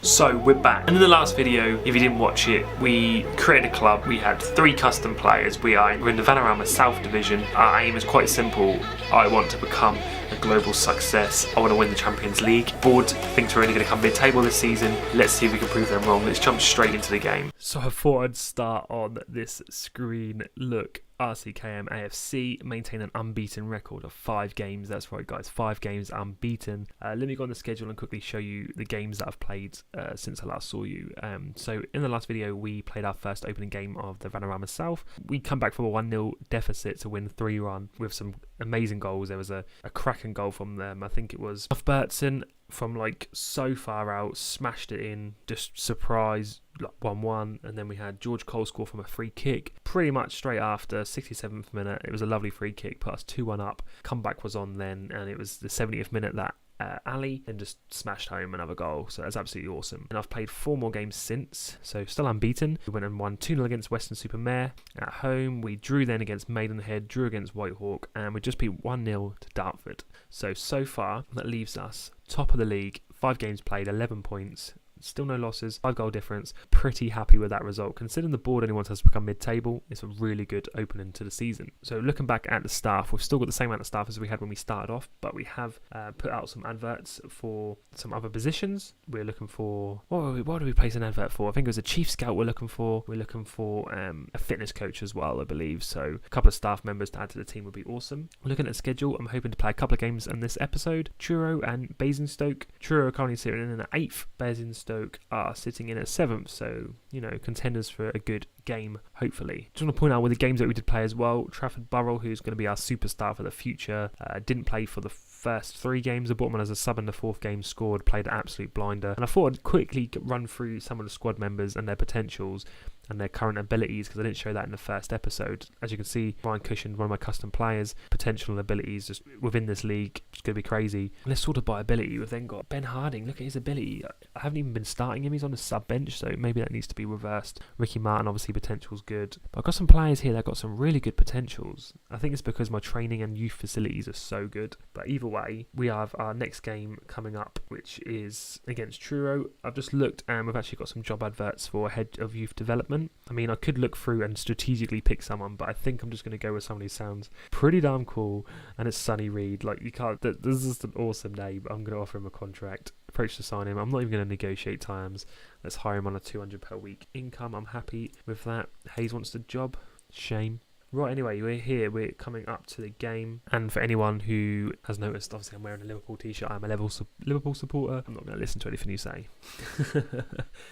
So we're back, and in the last video, if you didn't watch it, we created a club. We had 3 custom players. We're in the Vanarama South Division. Our aim is quite simple. I want to become a global success. I want to win the Champions League. Board thinks we're only going to come mid-table this season. Let's see if we can prove them wrong. Let's jump straight into the game. So I thought I'd start on this screen. Look, RCKM AFC maintain an unbeaten record of 5 games. That's right, guys, 5 games unbeaten. Let me go on the schedule and quickly show you the games that I've played since I last saw you. So in the last video, we played our first opening game of the Vanarama South. We come back from a 1-0 deficit to win 3-1 with some amazing goals. There was a cracking goal from them. I think it was Bertson from like so far out, smashed it in, just surprise, like 1-1, and then we had George Cole score from a free kick pretty much straight after, 67th minute. It was a lovely free kick, put us 2-1 up. Comeback was on then, and it was the 70th minute that Ali then just smashed home another goal, so that's absolutely awesome. And I've played 4 more games since, so still unbeaten. We went and won 2-0 against Western-super-Mare at home. We drew then against Maidenhead, drew against Whitehawk, and we just beat 1-0 to Dartford. So far that leaves us top of the league, 5 games played, 11 points. Still no losses, 5 goal difference. Pretty happy with that result. Considering the board only wants us to become mid-table, it's a really good opening to the season. So looking back at the staff, we've still got the same amount of staff as we had when we started off, but we have put out some adverts for some other positions. We're looking for, what did we place an advert for? I think it was a chief scout we're looking for. We're looking for a fitness coach as well, I believe. So a couple of staff members to add to the team would be awesome. Looking at the schedule, I'm hoping to play a couple of games in this episode. Truro and Basingstoke. Truro are currently sitting in at 8th. Basingstoke are sitting in at 7th, so you know, contenders for a good game, hopefully. Just want to point out with the games that we did play as well, Trafford Borough, who's going to be our superstar for the future, didn't play for the first 3 games. I brought him on as a sub in the 4th game, scored, played an absolute blinder. And I thought I'd quickly run through some of the squad members and their potentials and their current abilities, because I didn't show that in the first episode. As you can see, Ryan Cushion, one of my custom players, potential and abilities just within this league, it's going to be crazy. And let's sort of by ability, we've then got Ben Harding. Look at his ability. I haven't even been starting him. He's on the sub bench, so maybe that needs to be reversed. Ricky Martin, obviously potential's good, but I've got some players here that got some really good potentials. I think it's because my training and youth facilities are so good. But either way, we have our next game coming up, which is against Truro. I've just looked and we've actually got some job adverts for head of youth development. I mean, I could look through and strategically pick someone, but I think I'm just going to go with somebody who sounds pretty damn cool, and it's Sonny Reed. Like, you can't, this is an awesome name. I'm going to offer him a contract, approach to sign him. I'm not even going to negotiate terms. Let's hire him on a £200 per week income. I'm happy with that. Hayes wants the job. Shame. Right, anyway, we're here. We're coming up to the game. And for anyone who has noticed, obviously I'm wearing a Liverpool t-shirt. I'm a Liverpool supporter. I'm not going to listen to anything you say.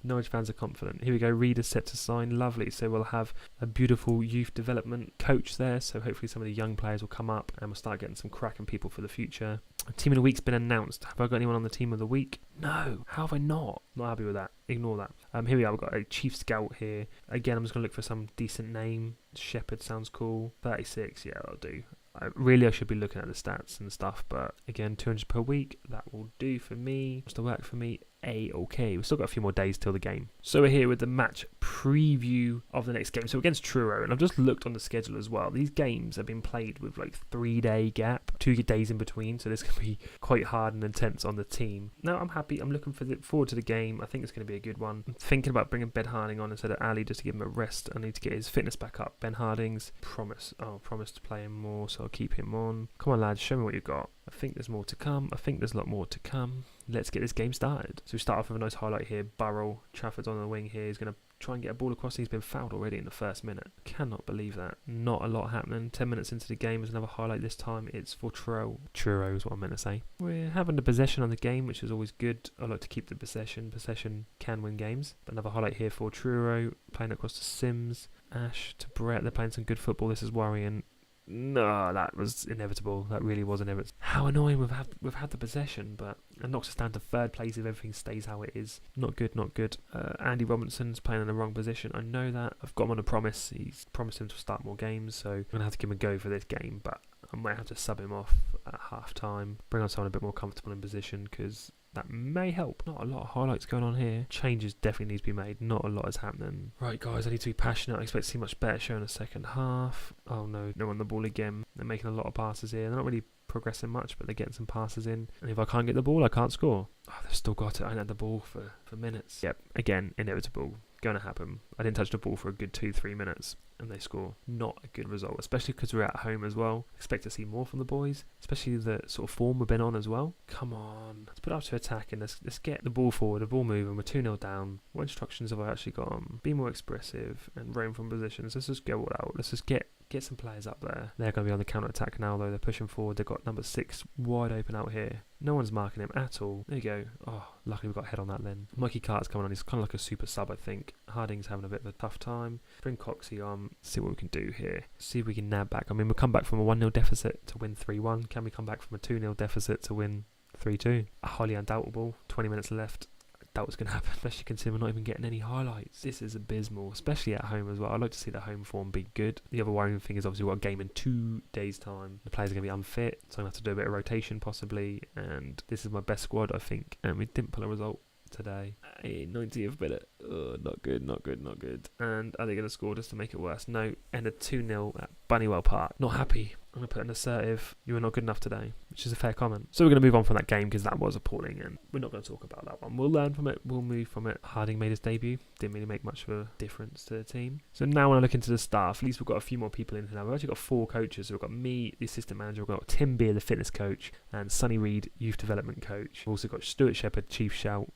Norwich fans are confident. Here we go. Reader set to sign. Lovely. So we'll have a beautiful youth development coach there. So hopefully some of the young players will come up and we'll start getting some cracking people for the future. Team of the week's been announced. Have I got anyone on the team of the week? No. How have I not? Not happy with that. Ignore that. Here we are. We've got a chief scout here. Again, I'm just going to look for some decent name. Shepherd sounds cool. 36. Yeah, that'll do. I should be looking at the stats and stuff, but again, 200 per week, that will do for me. What's to work for me? Okay. We've still got a few more days till the game. So we're here with the match preview of the next game. So against Truro, and I've just looked on the schedule as well. These games have been played with like 3-day gap, 2 days in between, so this can be quite hard and intense on the team. Now I'm happy. I'm looking forward to the game. I think it's going to be a good one. I'm thinking about bringing Ben Harding on instead of Ali just to give him a rest. I need to get his fitness back up. Ben Harding's promise to play him more, so I'll keep him on. Come on, lads, show me what you've got. I think there's more to come. I think there's a lot more to come. Let's get this game started. So we start off with a nice highlight here. Burrell, Trafford's on the wing here. He's going to try and get a ball across. He's been fouled already in the first minute. Cannot believe that. Not a lot happening. 10 minutes into the game is another highlight. This time it's for Truro. Truro is what I meant to say. We're having the possession on the game, which is always good. I like to keep the possession. Possession can win games. But another highlight here for Truro. Playing across to Sims. Ash to Brett. They're playing some good football. This is worrying. No, that was inevitable. That really was inevitable. How annoying we've had the possession, but it knocks us down to 3rd place if everything stays how it is. Not good, not good. Andy Robinson's playing in the wrong position. I know that. I've got him on a promise. He's promised him to start more games, so I'm going to have to give him a go for this game, but I might have to sub him off at half time. Bring on someone a bit more comfortable in position, because that may help. Not a lot of highlights going on here. Changes definitely need to be made. Not a lot is happening. Right, guys, I need to be passionate. I expect to see much better show in the second half. Oh no, no on the ball again. They're making a lot of passes here. They're not really progressing much, but they're getting some passes in. And if I can't get the ball, I can't score. Oh, they've still got it. I ain't had the ball for minutes. Yep, again, inevitable. Going to happen. I didn't touch the ball for a good 2-3 minutes and they score. Not a good result, especially because we're at home as well. Expect to see more from the boys, especially the sort of form we've been on as well. Come on, let's put up to attack and let's get the ball forward, the ball moving. We're 2-0 down. What instructions have I actually got on? Be more expressive and roam from positions. Let's just go all out. Let's just get some players up there. They're going to be on the counter attack now though. They're pushing forward. They've got number 6 wide open out here. No one's marking him at all. There you go. Oh, luckily we got a head on that then. Mikey Carter's coming on. He's kind of like a super sub, I think. Harding's having a bit of a tough time. Bring Coxie on. See what we can do here. See if we can nab back. I mean, we'll come back from a 1-0 deficit to win 3-1. Can we come back from a 2-0 deficit to win 3-2? Highly undoubtable. 20 minutes left. That was going to happen, especially considering we're not even getting any highlights. This is abysmal, especially at home as well. I'd like to see the home form be good. The other worrying thing is obviously we've got a game in 2 days' time. The players are going to be unfit, so I'm going to have to do a bit of rotation possibly. And this is my best squad, I think. And we didn't pull a result today. 90th minute. Not good. And are they going to score just to make it worse? No. Ended 2-0 at Bunnywell Park. Not happy. I'm going to put an assertive, you were not good enough today, which is a fair comment. So we're going to move on from that game because that was appalling and we're not going to talk about that one. We'll learn from it, we'll move from it. Harding made his debut, didn't really make much of a difference to the team. So now when I look into the staff, at least we've got a few more people in here now. We've actually got 4 coaches. So we've got me, the assistant manager, we've got Tim Beer, the fitness coach, and Sonny Reed, youth development coach. We've also got Stuart Shepherd, chief scout,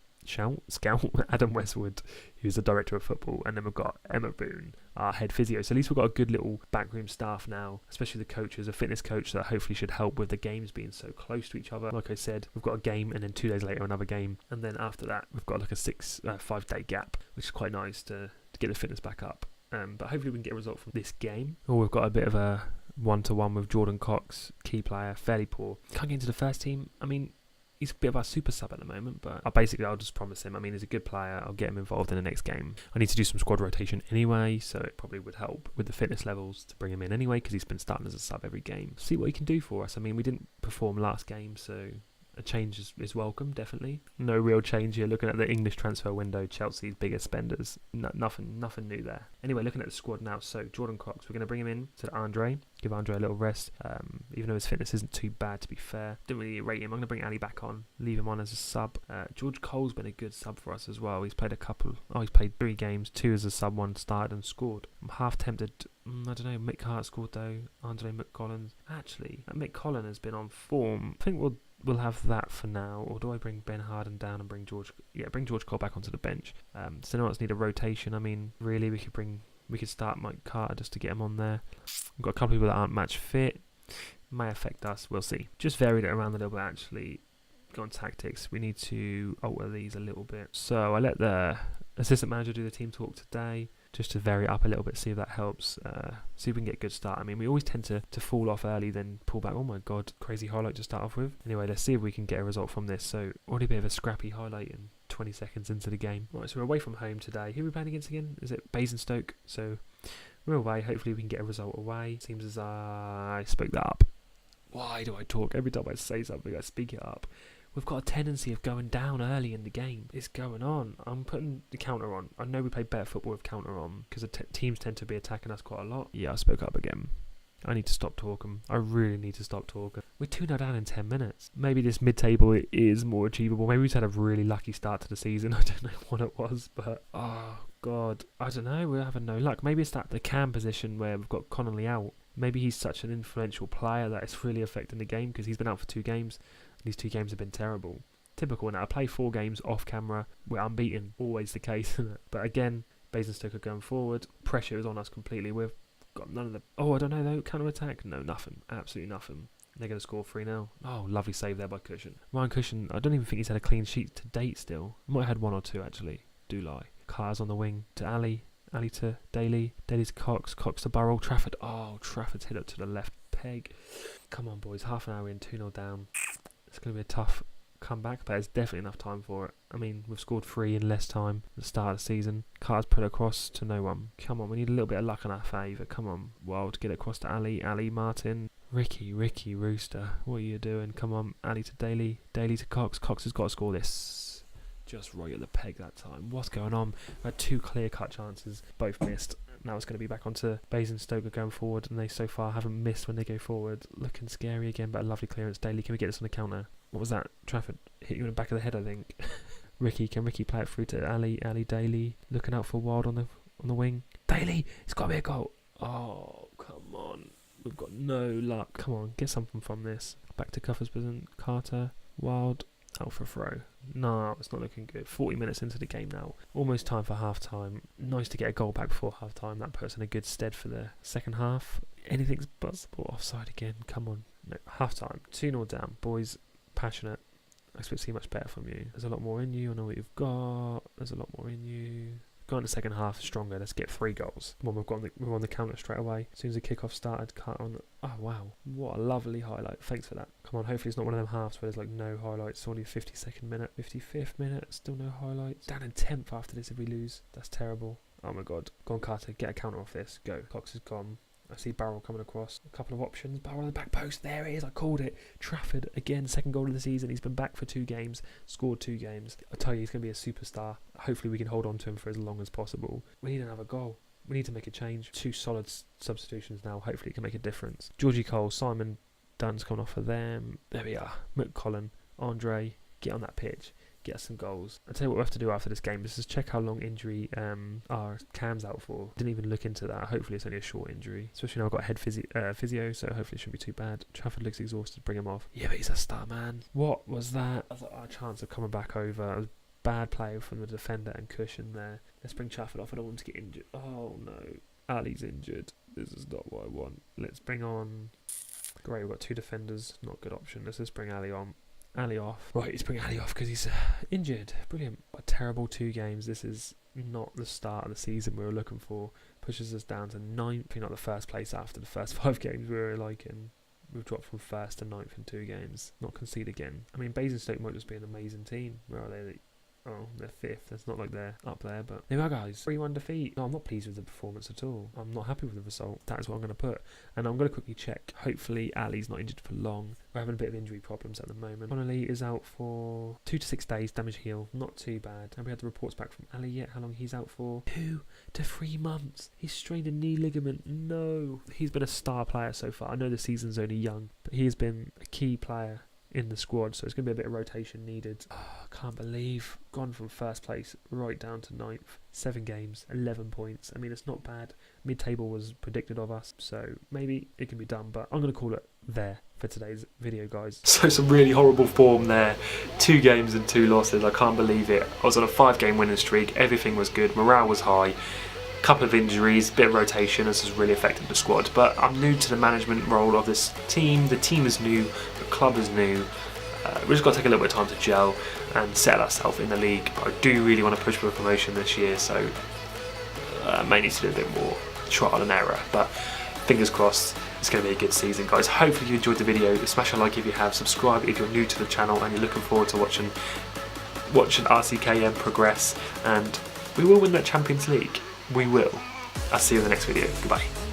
Adam Westwood, who's the director of football, and then we've got Emma Boone, our head physio. So at least we've got a good little backroom staff now, especially the coaches, a fitness coach that hopefully should help with the games being so close to each other. Like I said, we've got a game and then 2 days later another game, and then after that we've got like a 5-day gap, which is quite nice to get the fitness back up. But hopefully we can get a result from this game. We've got a bit of a 1-to-1 with Jordan Cox, key player, fairly poor. Can't get into the first team. I mean, he's a bit of our super sub at the moment, but I'll just promise him. I mean, he's a good player. I'll get him involved in the next game. I need to do some squad rotation anyway, so it probably would help with the fitness levels to bring him in anyway, because he's been starting as a sub every game. See what he can do for us. I mean, we didn't perform last game, so a change is welcome, definitely. No real change here. Looking at the English transfer window, Chelsea's biggest spenders. Nothing new there. Anyway, looking at the squad now. So Jordan Cox, we're going to bring him in to Andre. Give Andre a little rest, even though his fitness isn't too bad, to be fair. Didn't really rate him. I'm going to bring Ali back on, leave him on as a sub. George Cole's been a good sub for us as well. He's played he's played 3 games, 2 as a sub, 1 started and scored. I'm half tempted. I don't know. Mick Hart scored though. Andre McCollins. Actually, Mick Collin has been on form. I think we'll have that for now. Or do I bring Ben Harden down and bring George Cole back onto the bench? Does anyone else need a rotation? I mean, really, we could start Mike Carter just to get him on there. We've got a couple of people that aren't match fit. May affect us. We'll see. Just varied it around a little bit, actually. Go on tactics. We need to alter these a little bit. So I let the assistant manager do the team talk today, just to vary it up a little bit, see if that helps. See if we can get a good start. I mean, we always tend to fall off early, then pull back. Oh my god, crazy highlight to start off with. Anyway, let's see if we can get a result from this. So already a bit of a scrappy highlight in 20 seconds into the game. Right, so we're away from home today. Who are we playing against again? Is it Basingstoke? So we're away. Hopefully we can get a result away. Seems as I spoke that up. Why do I talk? Every time I say something, I speak it up. We've got a tendency of going down early in the game. It's going on. I'm putting the counter on. I know we play better football with counter on because the teams tend to be attacking us quite a lot. Yeah, I spoke up again. I need to stop talking. I really need to stop talking. We're 2-0 down in 10 minutes. Maybe this mid-table is more achievable. Maybe we've had a really lucky start to the season. I don't know what it was, but oh god, I don't know. We're having no luck. Maybe it's the cam position where we've got Connolly out. Maybe he's such an influential player that it's really affecting the game because he's been out for 2 games. These 2 games have been terrible. Typical now. I play 4 games off camera. We're unbeaten. Always the case. But again, Basingstoke are going forward. Pressure is on us completely. We've got none of the... Oh, I don't know though. Counter attack? No, nothing. Absolutely nothing. They're going to score 3-0. Oh, lovely save there by Cushion. Ryan Cushion, I don't even think he's had a clean sheet to date still. Might have had 1 or 2 actually. Do lie. Carr's on the wing to Ali. Ali to Daly. Daly to Cox. Cox to Burrell. Trafford. Oh, Trafford's hit up to the left peg. Come on, boys. Half an hour in. 2-0 down. It's going to be a tough comeback, but there's definitely enough time for it. I mean, we've scored 3 in less time at the start of the season. Carter's put it across to no one. Come on, we need a little bit of luck in our favour. Come on, Wild, get it across to Ali. Ali, Martin. Ricky, Rooster. What are you doing? Come on, Ali to Daly. Daly to Cox. Cox has got to score this. Just right at the peg that time. What's going on? I had 2 clear-cut chances, both missed. Now it's going to be back onto Basingstoke going forward, and they so far haven't missed when they go forward. Looking scary again, but a lovely clearance. Daly, can we get this on the counter? What was that? Trafford hit you in the back of the head, I think. Can Ricky play it through to Ali? Daly looking out for Wild on the wing. Daly, it's got to be a goal. Oh, come on. We've got no luck. Come on, get something from this. Back to Cuffers present. Carter, Wild, out for a throw. No, it's not looking good. 40 minutes into the game now. Almost time for half time. Nice to get a goal back before half time. That puts in a good stead for the second half. Anything's possible. Offside again. Come on. No, half time. 2-0 down. Boys, passionate. I expect to see much better from you. There's a lot more in you. I know what you've got. There's a lot more in you. Go in the second half stronger. Let's get 3 goals. Come on, we're on the counter straight away. As soon as the kickoff started, cut on. Oh wow, what a lovely highlight. Thanks for that. Come on, hopefully it's not one of them halves where there's like no highlights. It's only the 52nd minute, 55th minute, still no highlights. Down in 10th after this if we lose. That's terrible. Oh my god. Go on, Carter, get a counter off this. Go. Cox is gone. I see Barrel coming across. A couple of options. Barrel on the back post. There it is. I called it. Trafford again. Second goal of the season. He's been back for 2 games. Scored 2 games. I tell you, he's going to be a superstar. Hopefully we can hold on to him for as long as possible. We need another goal. We need to make a change. 2 solid substitutions now. Hopefully it can make a difference. Georgie Cole, Simon Dunn's coming off for them. There we are. McCollum, Andre, get on that pitch. Get us some goals. I'll tell you what we have to do after this game. Is just check how long injury Cam's out for. Didn't even look into that. Hopefully it's only a short injury. Especially now I've got head physio, so hopefully it shouldn't be too bad. Trafford looks exhausted. Bring him off. Yeah, but he's a star, man. What was that? I thought our chance of coming back over. It was bad play from the defender and cushion there. Let's bring Trafford off. I don't want him to get injured. Oh no. Ali's injured. This is not what I want. Let's bring on... Great, we've got 2 defenders. Not a good option. Let's just bring Ali on. Ali off. Right, let's bring Ali off because he's injured. Brilliant. A terrible 2 games. This is not the start of the season we were looking for. Pushes us down to 9th. Not the first place after the first 5 games we were liking. We've dropped from 1st to 9th in 2 games. Not concede again. I mean, Basingstoke might just be an amazing team. Where are they? Oh, they're 5th. It's not like they're up there, but there we are, guys. 3-1 defeat. No, I'm not pleased with the performance at all. I'm not happy with the result. That is what I'm going to put. And I'm going to quickly check. Hopefully, Ali's not injured for long. We're having a bit of injury problems at the moment. Connolly is out for 2 to 6 days. Damage heel. Not too bad. Have we had the reports back from Ali yet? How long he's out for? 2 to 3 months. He's strained a knee ligament. No. He's been a star player so far. I know the season's only young, but he has been a key player in the squad, so it's going to be a bit of rotation needed. Oh, I can't believe gone from 1st place right down to 9th. 7 games, 11 points. I mean, it's not bad. Mid-table was predicted of us, so maybe it can be done, but I'm going to call it there for today's video, guys. So some really horrible form there. 2 games and 2 losses. I can't believe it. I was on a 5-game winning streak. Everything was good. Morale was high. Couple of injuries, bit of rotation. This has really affected the squad, but I'm new to the management role of this team. The team is new, the club is new. We've just got to take a little bit of time to gel and settle ourselves in the league. But I do really want to push for a promotion this year, so I may need to do a bit more trial and error, but fingers crossed it's going to be a good season, guys. Hopefully you enjoyed the video. Smash a like if you have, subscribe if you're new to the channel and you're looking forward to watching RCKM progress, and we will win that Champions League. We will. I'll see you in the next video. Goodbye.